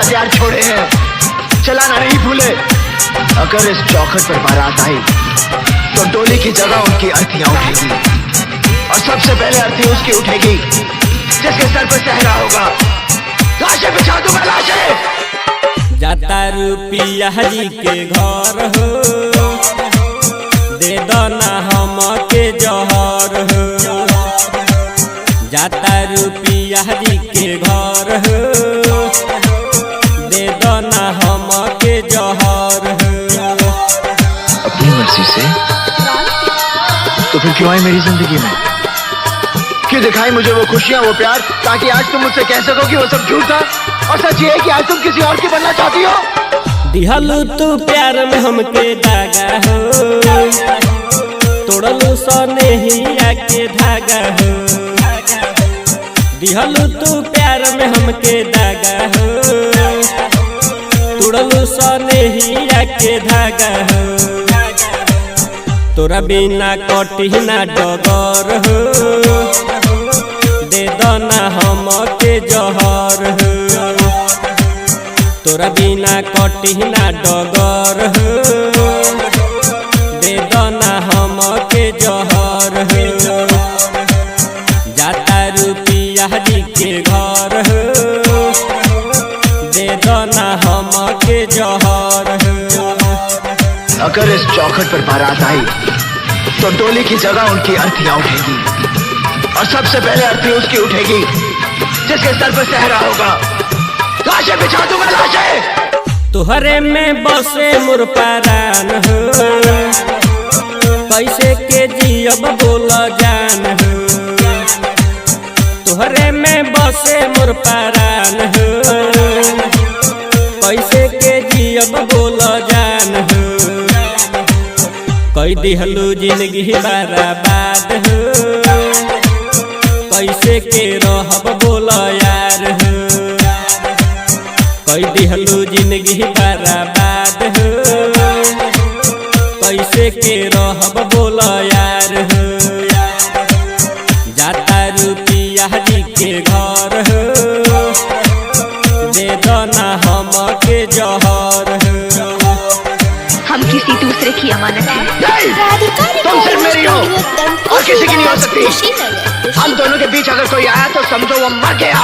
हथियार छोड़े हैं, चलाना नहीं भूले। अगर इस चौखट पर बारात आई तो डोली की जगह उनकी अर्थियां उठेगी, और सबसे पहले अर्थी उसकी उठेगी जिसके सर पर सहरा होगा। लाशें बिछा दूंगा, लाशें। जाता रुपिया जी के घर हो, दे दो ना हम के जहर हो। जाता रुपिया जी के घर हो, दे दो ना हम के जहर हो। अपनी मर्जी से तो फिर क्यों आई मेरी जिंदगी में? क्यों दिखाई मुझे वो खुशियां, वो प्यार, ताकि आज तुम मुझसे कह सको कि वो सब झूठ था और सच ये है कि आज तुम किसी और की बनना चाहती हो। दिहलू तू प्यार में हमके दागा हो, तोड़लू सनेहिया के धागा हो। दिहलू तू प्यार में हमके दागा हो, तोड़लू सनेहिया के धागा हो। तोरा बिना कटी ना डगर हो, दे दो ना हम के जहर हो। तोरा बिना कटी ना डगर हो, दे दो ना हम के जहर हो। जाता रुपिया जी के घर हो, दे दो ना हम के जहर हो। अगर इस चौखट पर बारात आई तो डोली की जगह उनकी अर्थियां उठेगी, और सबसे पहले अर्थी उसकी उठेगी जिसके सर पर सहरा होगा। लाशें बिछा दूंगा, लाशें। तुहरे में बसे मोर परान हो, कैसे के जियब बोल जान हो। तुहरे में बसे मोर परान हो, कैसे के जियब बोल जान हो। कई दिहलू जिंदगी बर्बाद हो, कैसे के रहब बोल यार हो। कई दिहलू जिंदगी बर्बाद हो, कैसे के रहब बोल यार हो। जाता रुपिया जी के घर हो, दे दो ना हम के जहर हो। हम किसी दूसरे की अमानत हैं। तुम सिर्फ मेरी हो और किसी की नहीं हो सकती। हम दोनों के बीच अगर कोई आया तो समझो वो मर गया।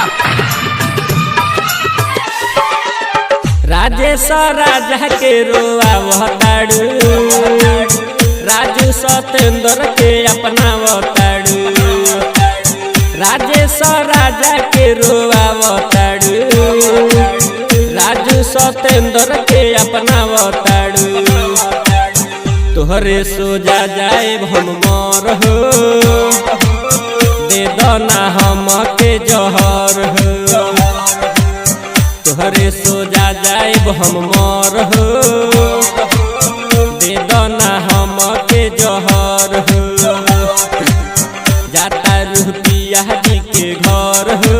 राजेश राजा के रोआवताड़ू, राजू सतेंद्र के अपनावताड़ू। राजेश राजा के रोआवताड़ू, राजू सतेंद्र के अपनावताड़ू। तोहरे सोजा जाए हम मर हो, दे दो ना हम के जहर हो। तोहरे सोजा जाए हम मर हो, दे दो ना हम के जहर हो। जाता रुपिया जी के घर हो,